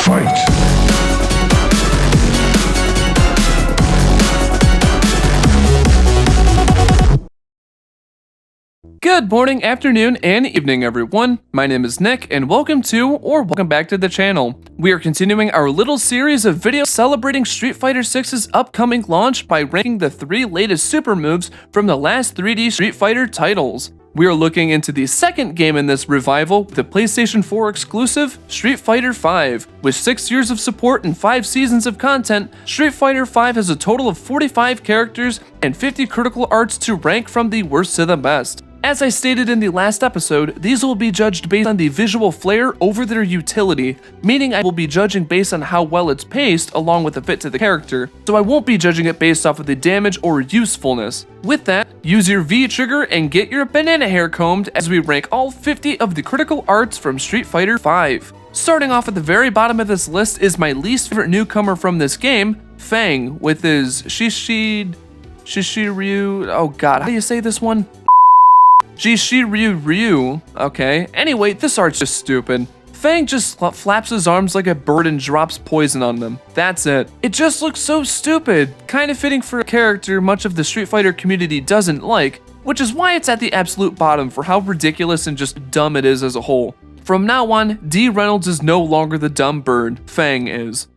Fight! Good morning, afternoon, and evening, everyone. My name is Nick, and welcome back to the channel. We are continuing our little series of videos celebrating Street Fighter 6's upcoming launch by ranking the 3 latest super moves from the last 3D Street Fighter titles. We are looking into the second game in this revival, the PlayStation 4 exclusive Street Fighter V. With 6 years of support and 5 seasons of content, Street Fighter V has a total of 45 characters and 50 critical arts to rank from the worst to the best. As I stated in the last episode, these will be judged based on the visual flair over their utility, meaning I will be judging based on how well it's paced along with the fit to the character, so I won't be judging it based off of the damage or usefulness. With that, use your V trigger and get your banana hair combed as we rank all 50 of the critical arts from Street Fighter V. Starting off at the very bottom of this list is my least favorite newcomer from this game, Fang, with his Shishiryu, oh god, how do you say this one? Shishiryu, okay. Anyway, this art's just stupid. Fang just flaps his arms like a bird and drops poison on them. That's it. It just looks so stupid, kind of fitting for a character much of the Street Fighter community doesn't like, which is why it's at the absolute bottom for how ridiculous and just dumb it is as a whole. From now on, D. Reynolds is no longer the dumb bird, Fang is.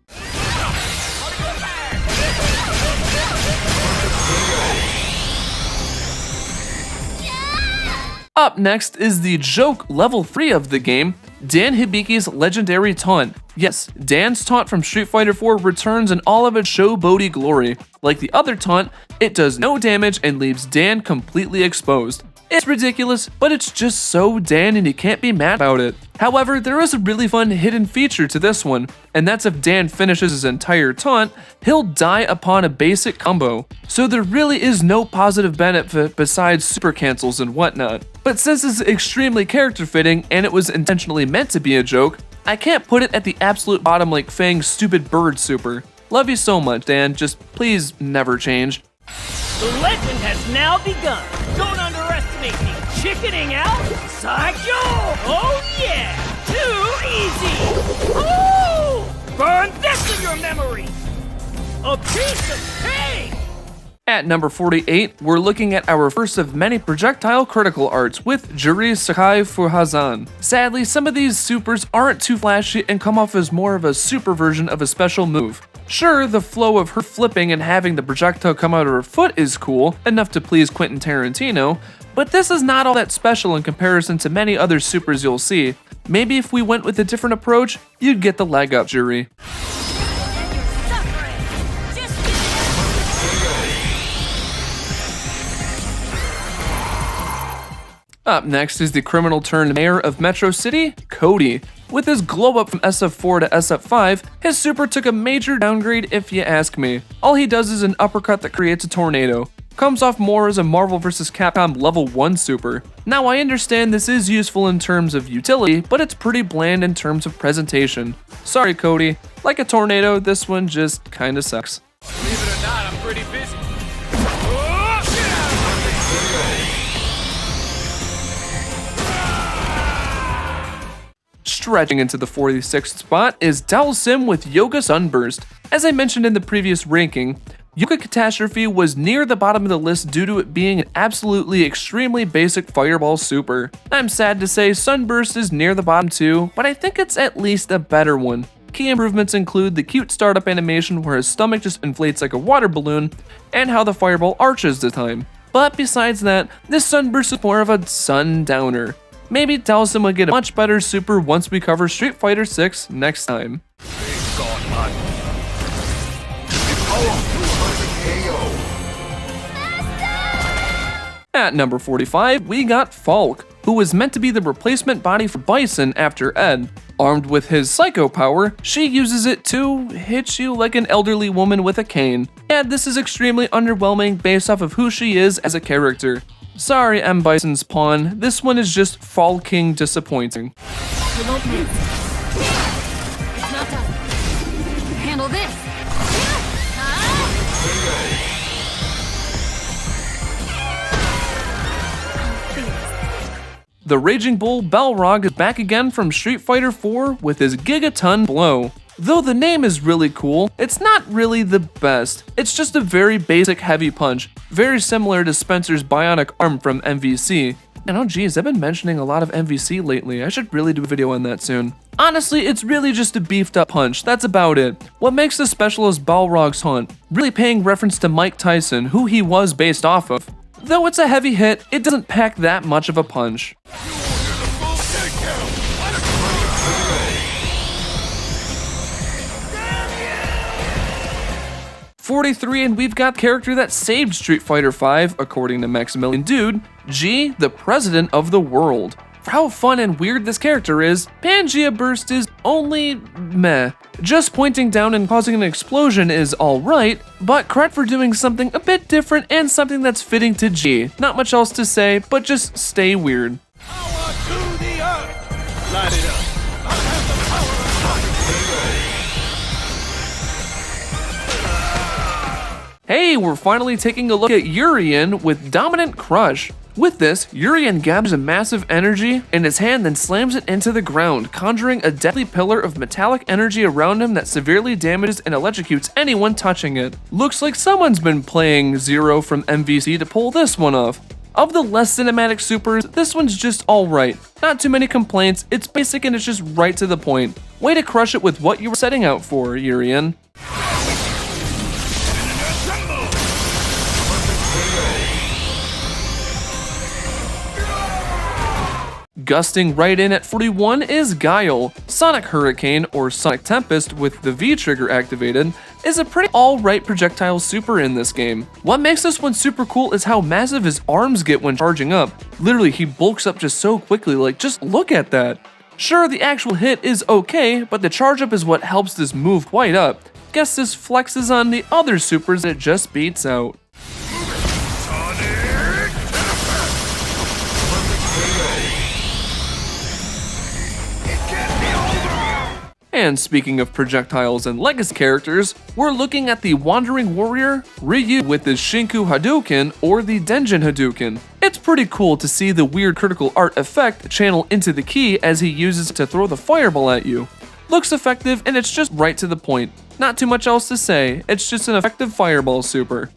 Up next is the joke level 3 of the game, Dan Hibiki's legendary taunt. Yes, Dan's taunt from Street Fighter 4 returns in all of its showboaty glory. Like the other taunt, it does no damage and leaves Dan completely exposed. It's ridiculous, but it's just so Dan and you can't be mad about it. However, there is a really fun hidden feature to this one, and that's if Dan finishes his entire taunt, he'll die upon a basic combo. So there really is no positive benefit besides super cancels and whatnot. But since it's extremely character fitting and it was intentionally meant to be a joke, I can't put it at the absolute bottom like Fang's stupid bird super. Love you so much, Dan, just please never change. The legend has now begun. Don't underestimate me. Chickening out? Psycho! Oh yeah! Too easy! Oh! Burn this in your memory! A piece of cake! At number 48, we're looking at our first of many projectile critical arts with Juri Sakai Fuhazan. Sadly, some of these supers aren't too flashy and come off as more of a super version of a special move. Sure, the flow of her flipping and having the projectile come out of her foot is cool, enough to please Quentin Tarantino, but this is not all that special in comparison to many other supers you'll see. Maybe if we went with a different approach, you'd get the leg up, Juri. Up next is the criminal turned mayor of Metro City, Cody. With his glow up from SF4 to SF5, his super took a major downgrade if you ask me. All he does is an uppercut that creates a tornado. Comes off more as a Marvel vs. Capcom level 1 super. Now I understand this is useful in terms of utility, but it's pretty bland in terms of presentation. Sorry Cody, like a tornado, this one just kinda sucks. Believe it or not, I'm pretty busy. Stretching into the 46th spot is Dalsim with Yoga Sunburst. As I mentioned in the previous ranking, Yoga Catastrophe was near the bottom of the list due to it being an absolutely extremely basic fireball super. I'm sad to say Sunburst is near the bottom too, but I think it's at least a better one. Key improvements include the cute startup animation where his stomach just inflates like a water balloon, and how the fireball arches the time. But besides that, this Sunburst is more of a sundowner. Maybe Dalsim will get a much better super once we cover Street Fighter 6 next time. At number 45, we got Falk, who was meant to be the replacement body for Bison after Ed. Armed with his psycho power, she uses it to hit you like an elderly woman with a cane. And this is extremely underwhelming based off of who she is as a character. Sorry, M. Bison's pawn, this one is just Falking disappointing. You won't miss. It's not done. Handle this. The Raging Bull Balrog is back again from Street Fighter 4 with his Gigaton Blow. Though the name is really cool, it's not really the best. It's just a very basic heavy punch, very similar to Spencer's bionic arm from MVC. And oh geez, I've been mentioning a lot of MVC lately. I should really do a video on that soon. Honestly, it's really just a beefed up punch, that's about it. What makes this special is Balrog's Hunt, really paying reference to Mike Tyson, who he was based off of. Though it's a heavy hit, it doesn't pack that much of a punch. 43, and we've got character that saved Street Fighter V, according to Maximilian Dude, G, the president of the world. For how fun and weird this character is, Pangea Burst is only meh. Just pointing down and causing an explosion is alright, but credit for doing something a bit different and something that's fitting to G. Not much else to say, but just stay weird. Power to the earth! Light it up. I have the power of Hey, we're finally taking a look at Urien with Dominant Crush. With this, Urien gathers a massive energy in his hand then slams it into the ground, conjuring a deadly pillar of metallic energy around him that severely damages and electrocutes anyone touching it. Looks like someone's been playing Zero from MVC to pull this one off. Of the less cinematic supers, this one's just alright. Not too many complaints, it's basic and it's just right to the point. Way to crush it with what you were setting out for, Urien. Gusting right in at 41 is Guile. Sonic Hurricane, or Sonic Tempest with the V-trigger activated, is a pretty alright projectile super in this game. What makes this one super cool is how massive his arms get when charging up. Literally, he bulks up just so quickly, like just look at that. Sure, the actual hit is okay, but the charge up is what helps this move quite up. Guess this flexes on the other supers that it just beats out. And speaking of projectiles and legacy characters, we're looking at the Wandering Warrior, Ryu with his Shinku Hadouken or the Denjin Hadouken. It's pretty cool to see the weird critical art effect channel into the ki as he uses it to throw the fireball at you. Looks effective and it's just right to the point. Not too much else to say, it's just an effective fireball super.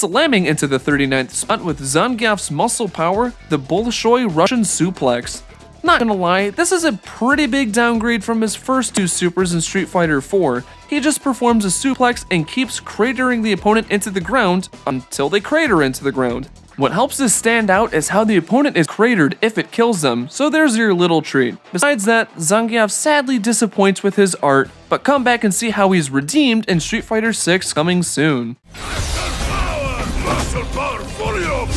Slamming into the 39th spot with Zangief's muscle power, the Bolshoi Russian suplex. Not gonna lie, this is a pretty big downgrade from his first two supers in Street Fighter 4. He just performs a suplex and keeps cratering the opponent into the ground until they crater into the ground. What helps this stand out is how the opponent is cratered if it kills them, so there's your little treat. Besides that, Zangief sadly disappoints with his art, but come back and see how he's redeemed in Street Fighter 6 coming soon. Muscle power volume!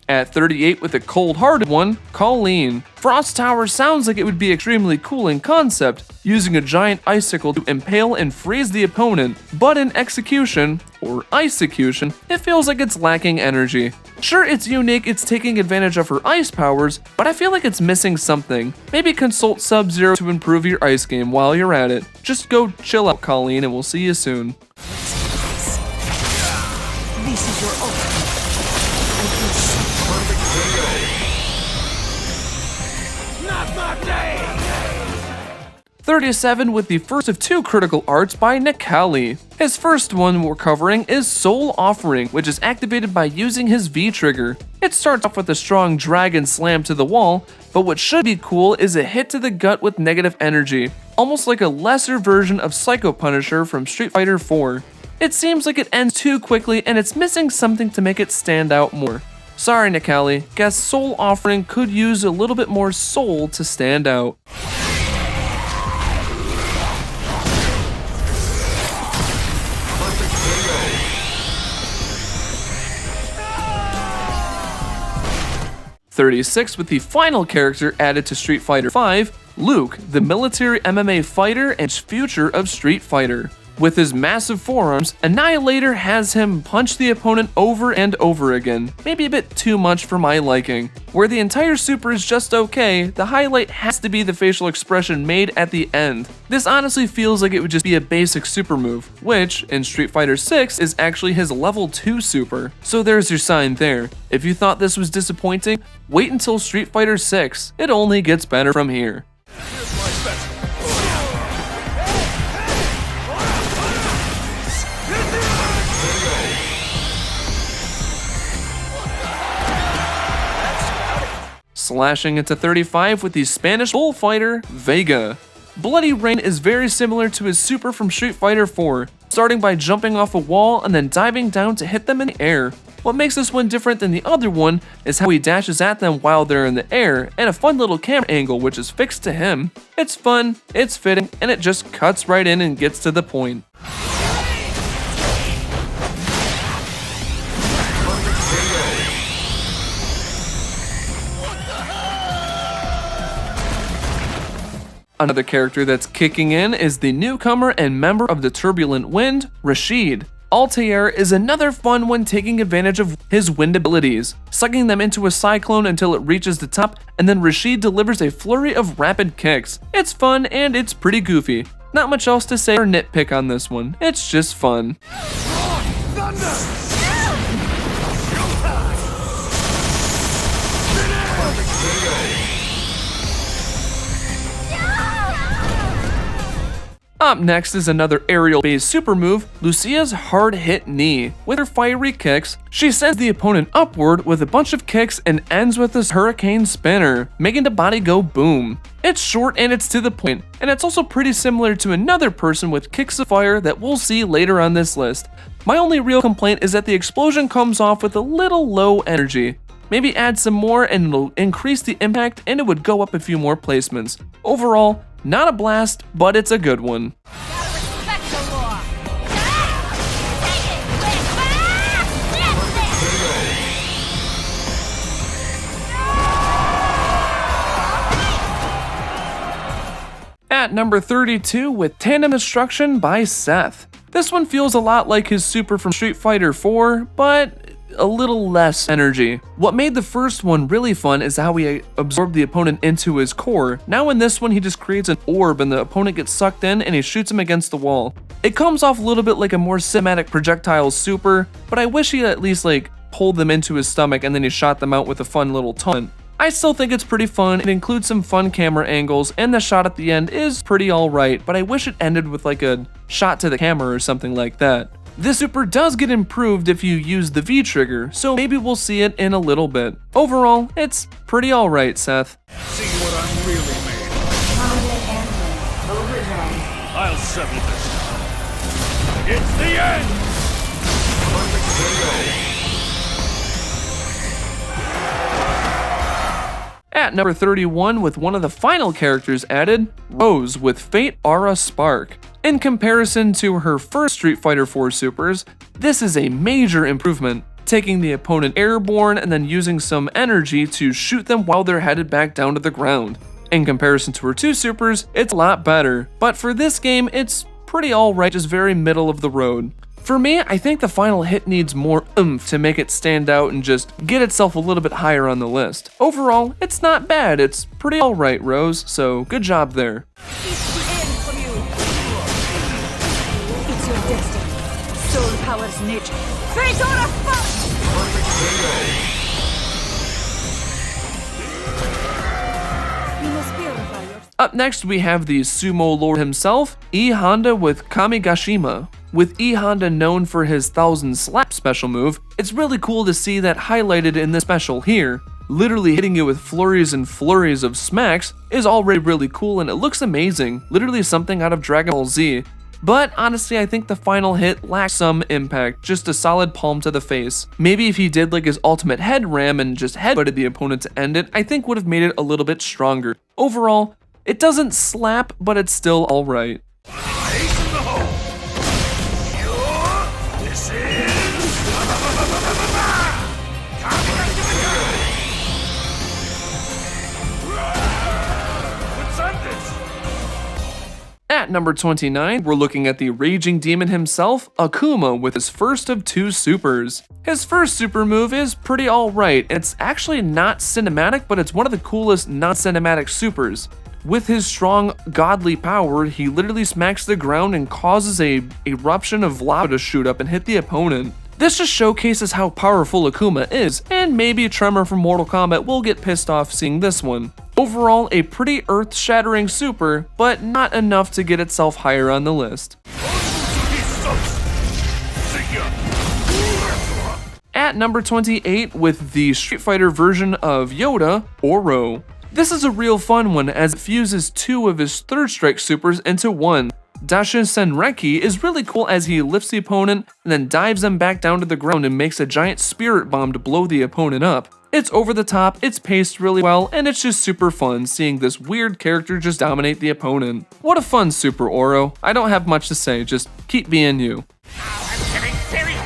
At 38 with a cold-hearted one, Colleen. Frost Tower sounds like it would be extremely cool in concept, using a giant icicle to impale and freeze the opponent, but in execution, or icecution, it feels like it's lacking energy. Sure, it's unique, it's taking advantage of her ice powers, but I feel like it's missing something. Maybe consult Sub-Zero to improve your ice game while you're at it. Just go chill out, Colleen, and we'll see you soon. This is your ultimate. 37 with the first of two critical arts by Necalli. His first one we're covering is Soul Offering, which is activated by using his V-trigger. It starts off with a strong dragon slam to the wall, but what should be cool is a hit to the gut with negative energy, almost like a lesser version of Psycho Punisher from Street Fighter 4. It seems like it ends too quickly and it's missing something to make it stand out more. Sorry Necalli, guess Soul Offering could use a little bit more soul to stand out. .36 with the final character added to Street Fighter V, Luke, the military MMA fighter and future of Street Fighter. With his massive forearms, Annihilator has him punch the opponent over and over again, maybe a bit too much for my liking. Where the entire super is just okay, the highlight has to be the facial expression made at the end. This honestly feels like it would just be a basic super move, which, in Street Fighter 6, is actually his level 2 super. So there's your sign there. If you thought this was disappointing, wait until Street Fighter 6. It only gets better from here. Slashing it to 35 with the Spanish bullfighter, Vega. Bloody Rain is very similar to his super from Street Fighter 4, starting by jumping off a wall and then diving down to hit them in the air. What makes this one different than the other one is how he dashes at them while they're in the air, and a fun little camera angle which is fixed to him. It's fun, it's fitting, and it just cuts right in and gets to the point. Another character that's kicking in is the newcomer and member of the Turbulent Wind, Rashid. Altair is another fun one taking advantage of his wind abilities, sucking them into a cyclone until it reaches the top, and then Rashid delivers a flurry of rapid kicks. It's fun and it's pretty goofy. Not much else to say or nitpick on this one, it's just fun. Up next is another aerial-based super move, Lucia's hard hit knee. With her fiery kicks, she sends the opponent upward with a bunch of kicks and ends with this hurricane spinner, making the body go boom. It's short and it's to the point, and it's also pretty similar to another person with kicks of fire that we'll see later on this list. My only real complaint is that the explosion comes off with a little low energy. Maybe add some more and it'll increase the impact and it would go up a few more placements. Overall, not a blast, but it's a good one. At number 32 with Tandem Destruction by Seth. This one feels a lot like his super from Street Fighter 4, but a little less energy. What made the first one really fun is how he absorbed the opponent into his core. Now in this one he just creates an orb and the opponent gets sucked in and he shoots him against the wall. It comes off a little bit like a more cinematic projectile super, but I wish he at least pulled them into his stomach and then he shot them out with a fun little taunt. I still think it's pretty fun, it includes some fun camera angles, and the shot at the end is pretty alright, but I wish it ended with a shot to the camera or something like that. This super does get improved if you use the V trigger, so maybe we'll see it in a little bit. Overall, it's pretty alright, Seth. See what I'm really made of. I'll settle this. It's the end! At number 31 with one of the final characters added, Rose with Fate Aura Spark. In comparison to her first Street Fighter 4 supers, this is a major improvement, taking the opponent airborne and then using some energy to shoot them while they're headed back down to the ground. In comparison to her two supers, it's a lot better, but for this game, it's pretty alright, just very middle of the road. For me, I think the final hit needs more oomph to make it stand out and just get itself a little bit higher on the list. Overall, it's not bad, it's pretty alright, Rose, so good job there. It's your destiny. Soul powers nature. Fate Aura Spark! You must purify your... Up next, we have the sumo lord himself, E Honda with Kamigashima. With E Honda known for his 1000 slap special move, it's really cool to see that highlighted in this special here. Literally hitting you with flurries and flurries of smacks is already really cool and it looks amazing, literally something out of Dragon Ball Z. But honestly, I think the final hit lacks some impact, just a solid palm to the face. Maybe if he did his ultimate head ram and just headbutted the opponent to end it, I think would have made it a little bit stronger. Overall, it doesn't slap, but it's still alright. At number 29, we're looking at the raging demon himself, Akuma, with his first of 2 supers. His first super move is pretty alright. It's actually not cinematic, but it's one of the coolest non-cinematic supers. With his strong, godly power, he literally smacks the ground and causes a eruption of lava to shoot up and hit the opponent. This just showcases how powerful Akuma is, and maybe Tremor from Mortal Kombat will get pissed off seeing this one. Overall, a pretty earth-shattering super, but not enough to get itself higher on the list. At number 28, with the Street Fighter version of Yoda, Oro. This is a real fun one as it fuses 2 of his third strike supers into one. Dashin Senreki is really cool as he lifts the opponent and then dives them back down to the ground and makes a giant spirit bomb to blow the opponent up. It's over the top, it's paced really well, and it's just super fun seeing this weird character just dominate the opponent. What a fun super, Oro. I don't have much to say, just keep being you. I'm getting serious.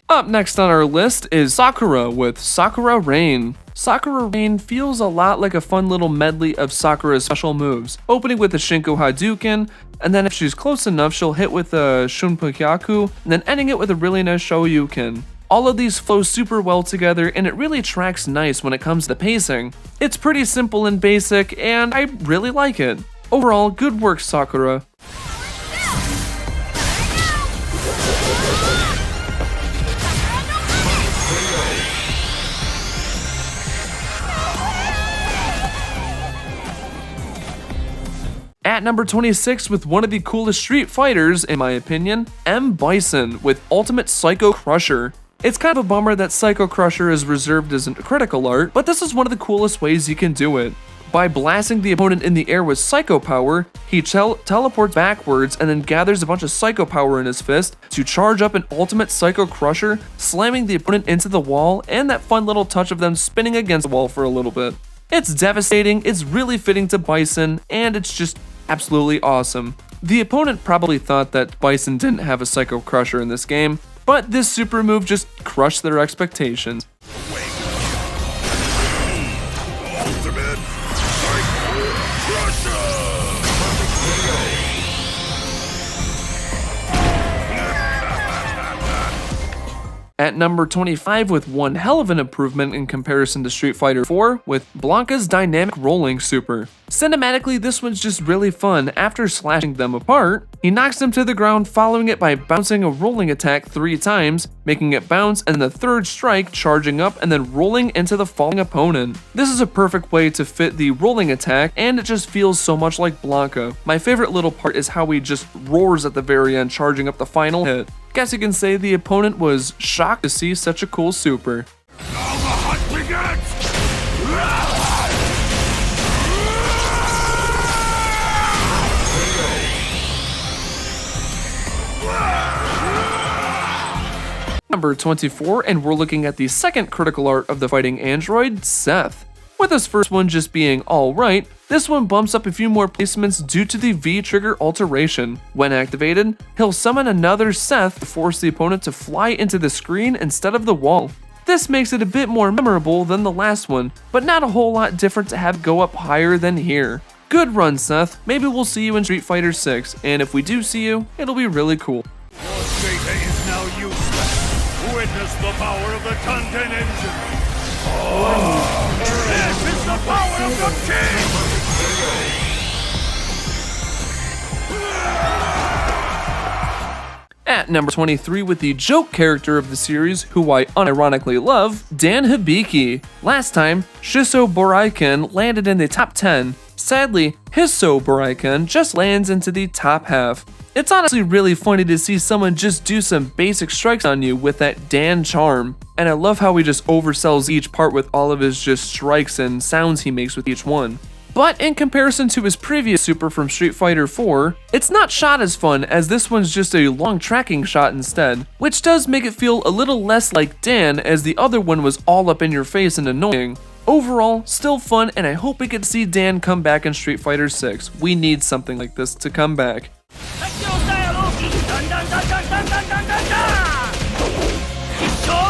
Up next on our list is Sakura with Sakura Rain. Sakura Rain feels a lot like a fun little medley of Sakura's special moves, opening with the Shinko Hadouken, and then if she's close enough she'll hit with a Shunpokyaku, and then ending it with a really nice Shoryuken. All of these flow super well together and it really tracks nice when it comes to pacing. It's pretty simple and basic and I really like it. Overall, good work Sakura. At number 26, with one of the coolest Street Fighters, in my opinion, M. Bison with Ultimate Psycho Crusher. It's kind of a bummer that Psycho Crusher is reserved as a critical art, but this is one of the coolest ways you can do it. By blasting the opponent in the air with Psycho Power, he teleports backwards and then gathers a bunch of Psycho Power in his fist to charge up an Ultimate Psycho Crusher, slamming the opponent into the wall, and that fun little touch of them spinning against the wall for a little bit. It's devastating, it's really fitting to Bison, and it's just absolutely awesome. The opponent probably thought that Bison didn't have a Psycho Crusher in this game, but this super move just crushed their expectations. Ultimate Psycho Crusher! At number 25, with one hell of an improvement in comparison to Street Fighter 4, with Blanca's Dynamic Rolling Super. Cinematically, this one's just really fun. After slashing them apart, he knocks them to the ground, following it by bouncing a rolling attack 3 times, making it bounce, and the third strike charging up and then rolling into the falling opponent. This is a perfect way to fit the rolling attack, and it just feels so much like Blanca. My favorite little part is how he just roars at the very end, charging up the final hit. Guess you can say the opponent was shocked to see such a cool super. Now the hunt begins! Number 24, and we're looking at the second critical art of the fighting android, Seth. With his first one just being alright, this one bumps up a few more placements due to the V-trigger alteration. When activated, he'll summon another Seth to force the opponent to fly into the screen instead of the wall. This makes it a bit more memorable than the last one, but not a whole lot different to have go up higher than here. Good run, Seth. Maybe we'll see you in Street Fighter 6, and if we do see you, it'll be really cool. Your data is now useless. Witness the power of the Kangen engine. This is the power of the king! At number 23, with the joke character of the series, who I unironically love, Dan Hibiki. Last time, Shiso Boraiken landed in the top 10. Sadly, Hiso Boraiken just lands into the top half. It's honestly really funny to see someone just do some basic strikes on you with that Dan charm, and I love how he just oversells each part with all of his just strikes and sounds he makes with each one. But in comparison to his previous super from Street Fighter 4, it's not shot as fun as this one's just a long tracking shot instead, which does make it feel a little less like Dan as the other one was all up in your face and annoying. Overall, still fun, and I hope we get to see Dan come back in Street Fighter 6. We need something like this to come back. Let's go, Dialogi! Dun dun dun dun dun dun dun dun dun! Go!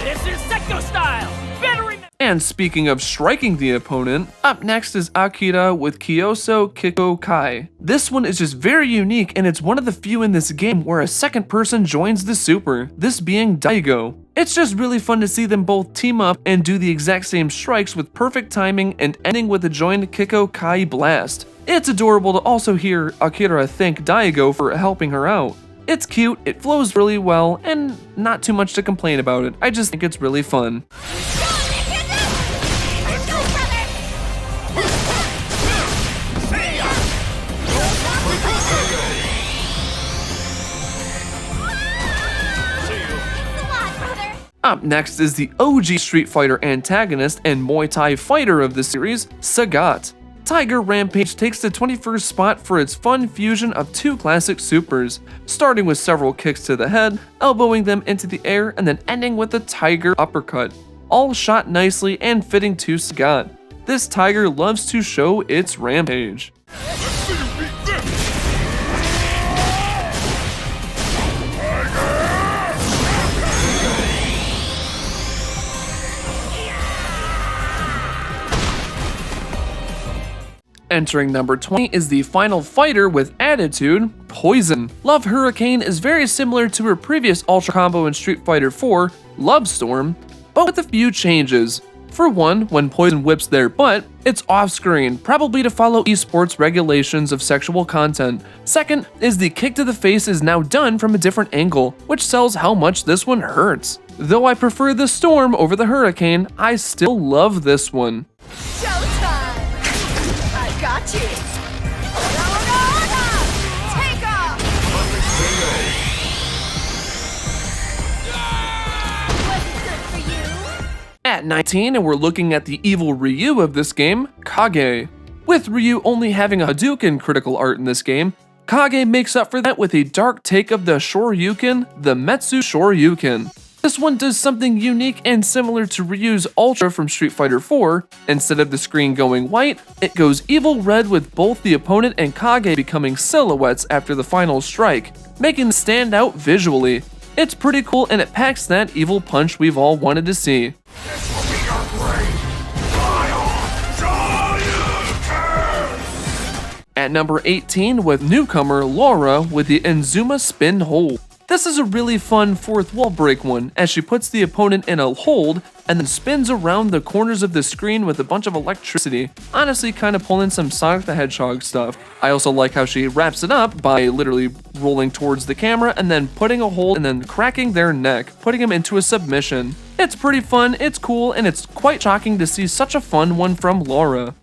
This is Secto style! Better remember! And speaking of striking the opponent, up next is Akira with Kyoso Kiko Kai. This one is just very unique, and it's one of the few in this game where a second person joins the super, this being Daigo. It's just really fun to see them both team up and do the exact same strikes with perfect timing and ending with a joined Kiko Kai blast. It's adorable to also hear Akira thank Daigo for helping her out. It's cute, it flows really well, and not too much to complain about it. I just think it's really fun. Up next is the OG Street Fighter antagonist and Muay Thai fighter of the series, Sagat. Tiger Rampage takes the 21st spot for its fun fusion of two classic supers, starting with several kicks to the head, elbowing them into the air, and then ending with a Tiger uppercut, all shot nicely and fitting to Sagat. This Tiger loves to show its rampage. Entering number 20 is the final fighter with attitude, Poison. Love Hurricane is very similar to her previous Ultra combo in Street Fighter 4, Love Storm, but with a few changes. For one, when Poison whips their butt, it's off-screen, probably to follow esports regulations of sexual content. Second is the kick to the face is now done from a different angle, which sells how much this one hurts. Though I prefer the Storm over the Hurricane, I still love this one. Showtime! I got you! Take off! Wasn't good for you? At 19, and we're looking at the evil Ryu of this game, Kage. With Ryu only having a Hadouken critical art in this game, Kage makes up for that with a dark take of the Shoryuken, the Metsu Shoryuken. This one does something unique and similar to Ryu's Ultra from Street Fighter 4. Instead of the screen going white, it goes evil red with both the opponent and Kage becoming silhouettes after the final strike, making them stand out visually. It's pretty cool and it packs that evil punch we've all wanted to see. At number 18 with newcomer Laura with the Inzuma Spin Hold. This is a really fun fourth wall break one, as she puts the opponent in a hold and then spins around the corners of the screen with a bunch of electricity, honestly kind of pulling some Sonic the Hedgehog stuff. I also like how she wraps it up by literally rolling towards the camera and then putting a hold and then cracking their neck, putting them into a submission. It's pretty fun, it's cool, and it's quite shocking to see such a fun one from Laura.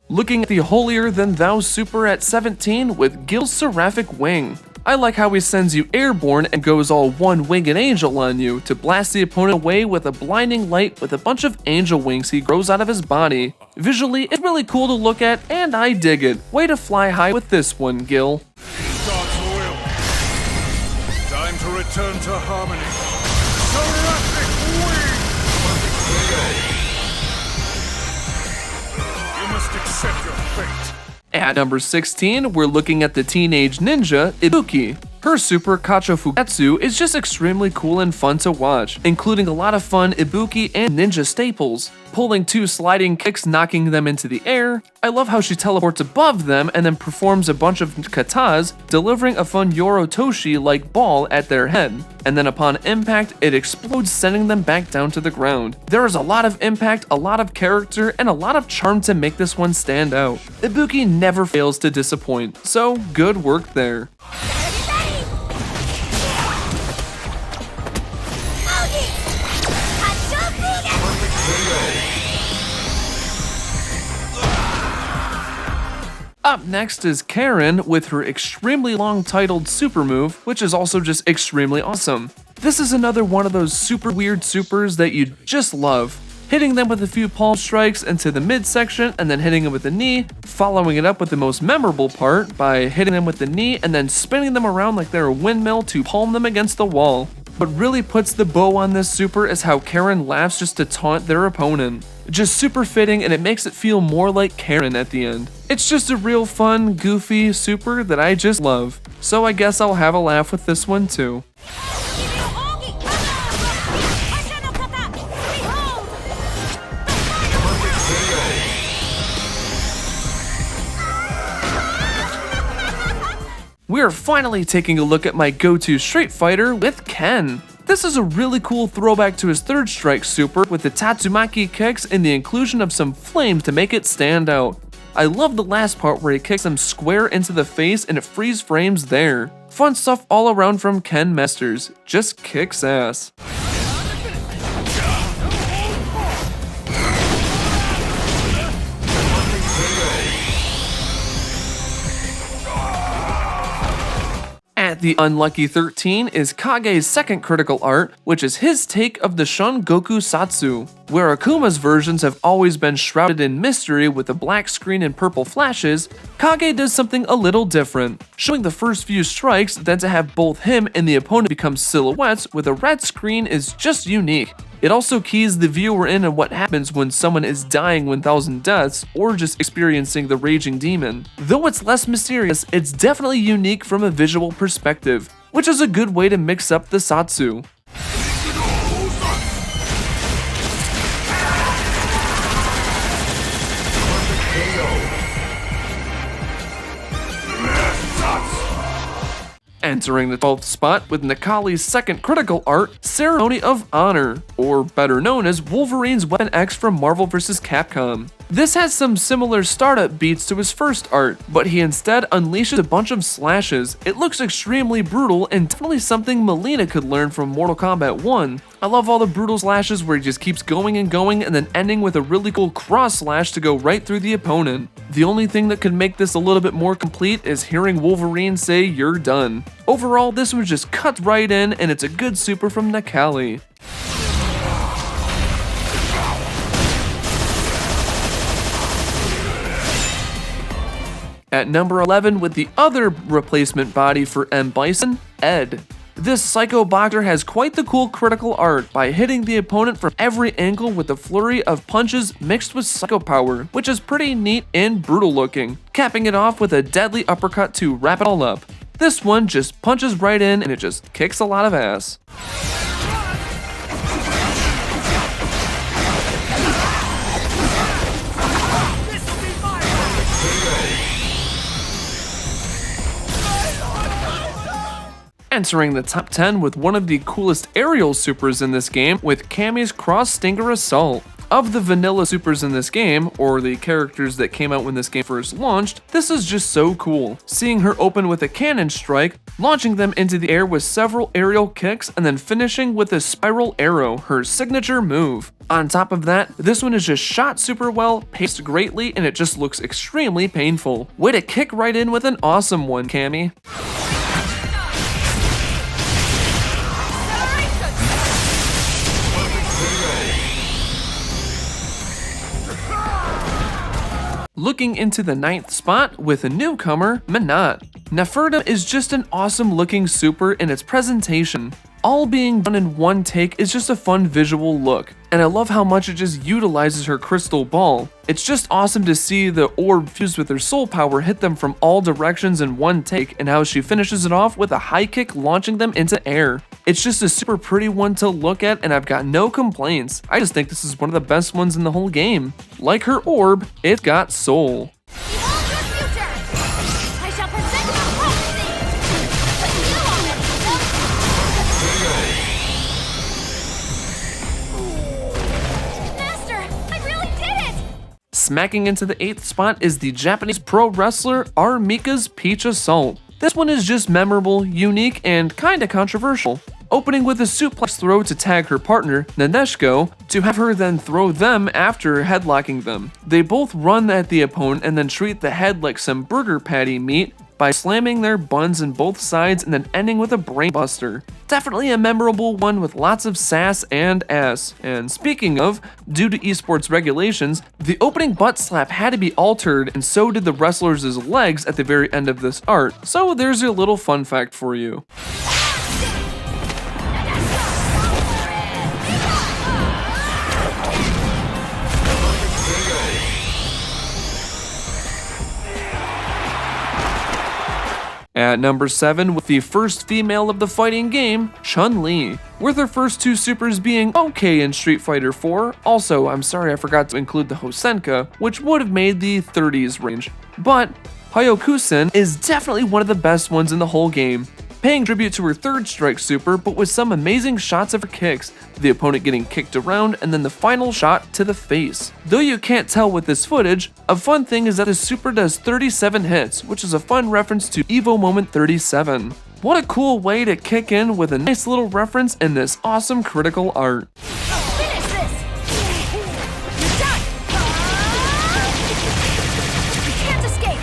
Looking at the holier than thou super at 17 with Gil's Seraphic Wing. I like how he sends you airborne and goes all one winged angel on you to blast the opponent away with a blinding light with a bunch of angel wings he grows out of his body. Visually, it's really cool to look at and I dig it. Way to fly high with this one, Gil. God's will. Time to return to harmony. Seraphic Wing! You must accept your fate. At number 16, we're looking at the teenage ninja, Ibuki. Her super Kachofugatsu is just extremely cool and fun to watch, including a lot of fun Ibuki and ninja staples. Pulling two sliding kicks, knocking them into the air. I love how she teleports above them and then performs a bunch of katas, delivering a fun Yorotoshi-like ball at their head. And then upon impact, it explodes, sending them back down to the ground. There is a lot of impact, a lot of character, and a lot of charm to make this one stand out. Ibuki never fails to disappoint, so good work there. Up next is Karen with her extremely long titled super move, which is also just extremely awesome. This is another one of those super weird supers that you just love. hitting them with a few palm strikes into the midsection and then hitting them with the knee, following it up with the most memorable part by hitting them with the knee and then spinning them around like they're a windmill to palm them against the wall. What really puts the bow on this super is how Karen laughs just to taunt their opponent. Just super fitting, and it makes it feel more like Karen at the end. It's just a real fun, goofy super that I just love. So I guess I'll have a laugh with this one too. We are finally taking a look at my go-to Street Fighter with Ken. This is a really cool throwback to his third strike super with the Tatsumaki kicks and the inclusion of some flames to make it stand out. I love the last part where he kicks him square into the face and it freeze frames there. Fun stuff all around from Ken Masters. Just kicks ass. At the unlucky 13 is Kage's second critical art, which is his take of the Shun Goku Satsu. Where Akuma's versions have always been shrouded in mystery with a black screen and purple flashes, Kage does something a little different, showing the first few strikes, then to have both him and the opponent become silhouettes with a red screen is just unique. It also keys the viewer in on what happens when someone is dying 1000 deaths or just experiencing the raging demon. Though it's less mysterious, it's definitely unique from a visual perspective, which is a good way to mix up the Satsu. Entering the 12th spot with Nakali's second critical art, Ceremony of Honor, or better known as Wolverine's Weapon X from Marvel vs. Capcom. This has some similar startup beats to his first art, but he instead unleashes a bunch of slashes. It looks extremely brutal and definitely something Melina could learn from Mortal Kombat 1. I love all the brutal slashes where he just keeps going and then ending with a really cool cross slash to go right through the opponent. The only thing that could make this a little bit more complete is hearing Wolverine say "you're done." Overall, this one just cuts right in and it's a good super from Nakali. At number 11 with the other replacement body for M. Bison, Ed. This psycho boxer has quite the cool critical art by hitting the opponent from every angle with a flurry of punches mixed with psycho power, which is pretty neat and brutal looking, capping it off with a deadly uppercut to wrap it all up. This one just punches right in and it just kicks a lot of ass. Entering the top 10 with one of the coolest aerial supers in this game with Cammy's Cross Stinger Assault. Of the vanilla supers in this game, or the characters that came out when this game first launched, this is just so cool. Seeing her open with a cannon strike, launching them into the air with several aerial kicks, and then finishing with a spiral arrow, her signature move. On top of that, this one is just shot super well, paced greatly, and it just looks extremely painful. Way to kick right in with an awesome one, Cammy. Looking into the 9th spot with a newcomer, Minot. Neferta is just an awesome looking super in its presentation. All being done in one take is just a fun visual look, and I love how much it just utilizes her crystal ball. It's just awesome to see the orb fused with her soul power hit them from all directions in one take, and how she finishes it off with a high kick launching them into air. It's just a super pretty one to look at, and I've got no complaints. I just think this is one of the best ones in the whole game. Like her orb, it's got soul. Behold your future! I shall present my prophecy! But you already know. Master, I really did it! Smacking into the 8th spot is the Japanese pro wrestler R. Mika's Peach Assault. This one is just memorable, unique, and kinda controversial. Opening with a suplex throw to tag her partner, Nadeshiko, to have her then throw them after headlocking them. They both run at the opponent and then treat the head like some burger patty meat, by slamming their buns in both sides and then ending with a brainbuster. Definitely a memorable one with lots of sass and ass. And speaking of, due to esports regulations, the opening butt slap had to be altered, and so did the wrestlers' legs at the very end of this art. So there's your little fun fact for you. At number 7, with the first female of the fighting game, Chun-Li. With her first two supers being okay in Street Fighter 4, also, I'm sorry I forgot to include the Hosenka, which would have made the 30s range. But Hyokusen is definitely one of the best ones in the whole game, paying tribute to her third strike super, but with some amazing shots of her kicks, the opponent getting kicked around and then the final shot to the face. Though you can't tell with this footage, a fun thing is that his super does 37 hits, which is a fun reference to Evo Moment 37. What a cool way to kick in with a nice little reference in this awesome critical art. Finish this! You're done! You can't escape!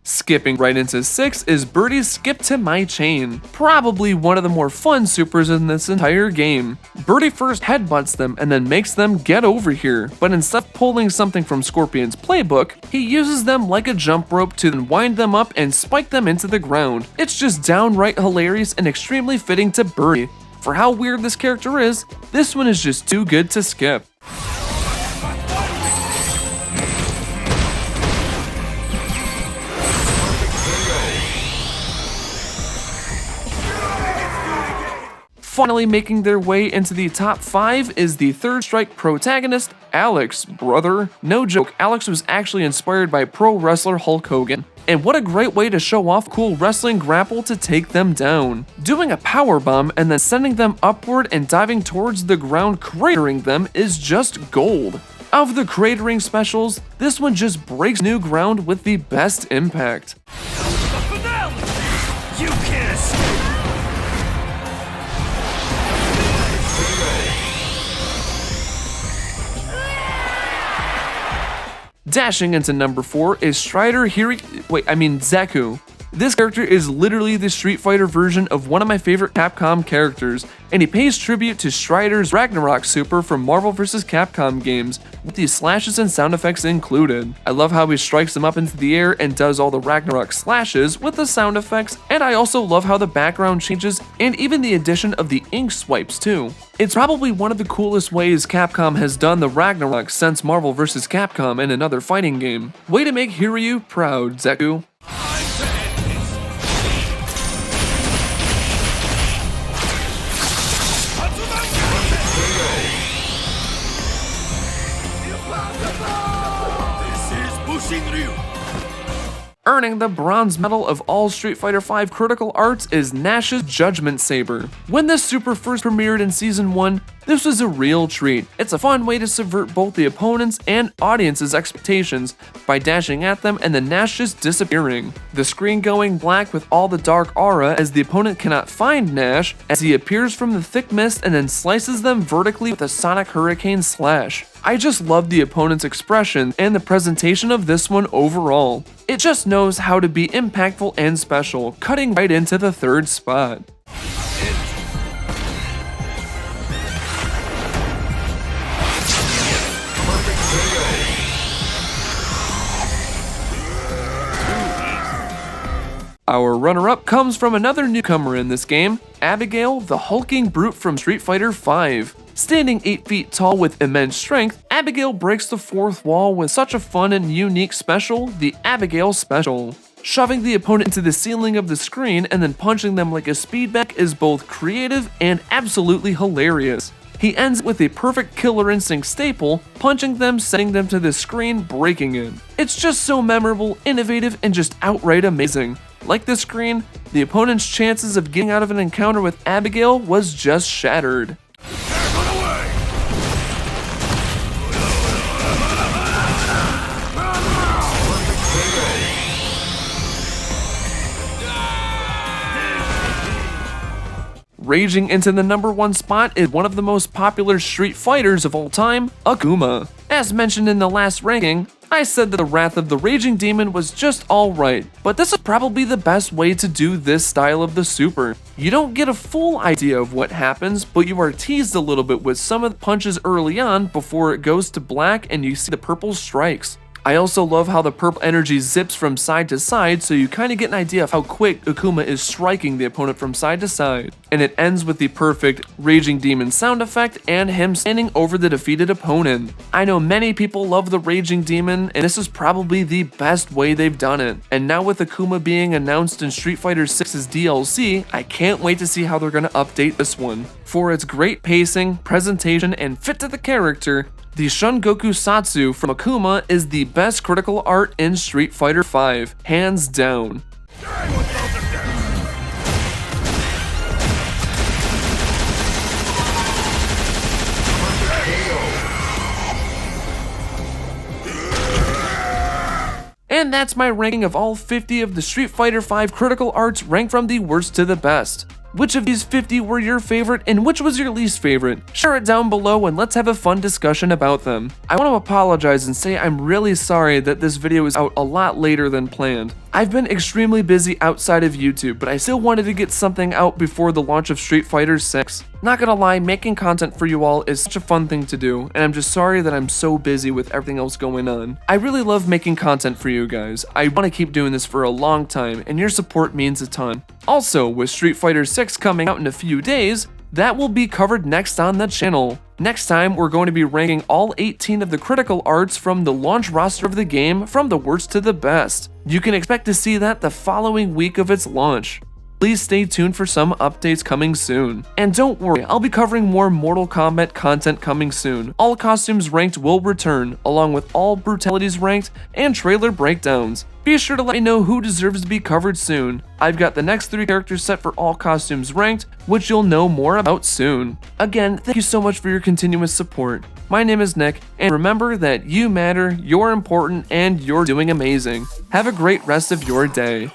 Skipping right into 6 is Birdie's Skip to My Chain, probably one of the more fun supers in this entire game. Birdie first headbutts them and then makes them get over here, but instead of pulling something from Scorpion's playbook, he uses them like a jump rope to then wind them up and spike them into the ground. It's just downright hilarious and extremely fitting to Birdie. For how weird this character is, this one is just too good to skip. Finally making their way into the top 5 is the third strike protagonist, Alex, brother. No joke, Alex was actually inspired by pro wrestler Hulk Hogan. And what a great way to show off cool wrestling grapple to take them down. Doing a power bomb and then sending them upward and diving towards the ground, cratering them, is just gold. Of the cratering specials, this one just breaks new ground with the best impact. You can't escape! Dashing into number 4 is Zeku. This character is literally the Street Fighter version of one of my favorite Capcom characters, and he pays tribute to Strider's Ragnarok super from Marvel vs. Capcom games, with the slashes and sound effects included. I love how he strikes them up into the air and does all the Ragnarok slashes with the sound effects, and I also love how the background changes and even the addition of the ink swipes too. It's probably one of the coolest ways Capcom has done the Ragnarok since Marvel vs. Capcom in another fighting game. Way to make Hiryu proud, Zeku. Earning the bronze medal of all Street Fighter V critical arts is Nash's Judgment Saber. When this super first premiered in Season 1, this was a real treat. It's a fun way to subvert both the opponent's and audience's expectations by dashing at them and then Nash just disappearing. The screen going black with all the dark aura as the opponent cannot find Nash as he appears from the thick mist and then slices them vertically with a Sonic Hurricane slash. I just love the opponent's expression and the presentation of this one overall. It just knows how to be impactful and special, cutting right into the third spot. Our runner-up comes from another newcomer in this game, Abigail, the hulking brute from Street Fighter V. Standing 8 feet tall with immense strength, Abigail breaks the fourth wall with such a fun and unique special, the Abigail Special. Shoving the opponent into the ceiling of the screen and then punching them like a speedback is both creative and absolutely hilarious. He ends with a perfect Killer Instinct staple, punching them, sending them to the screen, breaking it. It's just so memorable, innovative, and just outright amazing. Like this screen, the opponent's chances of getting out of an encounter with Abigail was just shattered. Raging into the number 1 spot is one of the most popular Street Fighters of all time, Akuma. As mentioned in the last ranking, I said that the Wrath of the Raging Demon was just alright, but this is probably the best way to do this style of the super. You don't get a full idea of what happens, but you are teased a little bit with some of the punches early on before it goes to black and you see the purple strikes. I also love how the purple energy zips from side to side, so you kind of get an idea of how quick Akuma is striking the opponent from side to side. And it ends with the perfect Raging Demon sound effect and him standing over the defeated opponent. I know many people love the Raging Demon, and this is probably the best way they've done it. And now with Akuma being announced in Street Fighter 6's DLC, I can't wait to see how they're going to update this one. For its great pacing, presentation, and fit to the character, the Shun Goku Satsu from Akuma is the best critical art in Street Fighter V, hands down. And that's my ranking of all 50 of the Street Fighter V critical arts ranked from the worst to the best. Which of these 50 were your favorite and which was your least favorite? Share it down below and let's have a fun discussion about them. I want to apologize and say I'm really sorry that this video is out a lot later than planned. I've been extremely busy outside of YouTube, but I still wanted to get something out before the launch of Street Fighter 6. Not gonna lie, making content for you all is such a fun thing to do, and I'm just sorry that I'm so busy with everything else going on. I really love making content for you guys. I want to keep doing this for a long time, and your support means a ton. Also, with Street Fighter 6 coming out in a few days, that will be covered next on the channel. Next time, we're going to be ranking all 18 of the critical arts from the launch roster of the game from the worst to the best. You can expect to see that the following week of its launch. Please stay tuned for some updates coming soon. And don't worry, I'll be covering more Mortal Kombat content coming soon. All costumes ranked will return, along with all brutalities ranked and trailer breakdowns. Be sure to let me know who deserves to be covered soon. I've got the next 3 characters set for all costumes ranked, which you'll know more about soon. Again, thank you so much for your continuous support. My name is Nick, and remember that you matter, you're important, and you're doing amazing. Have a great rest of your day.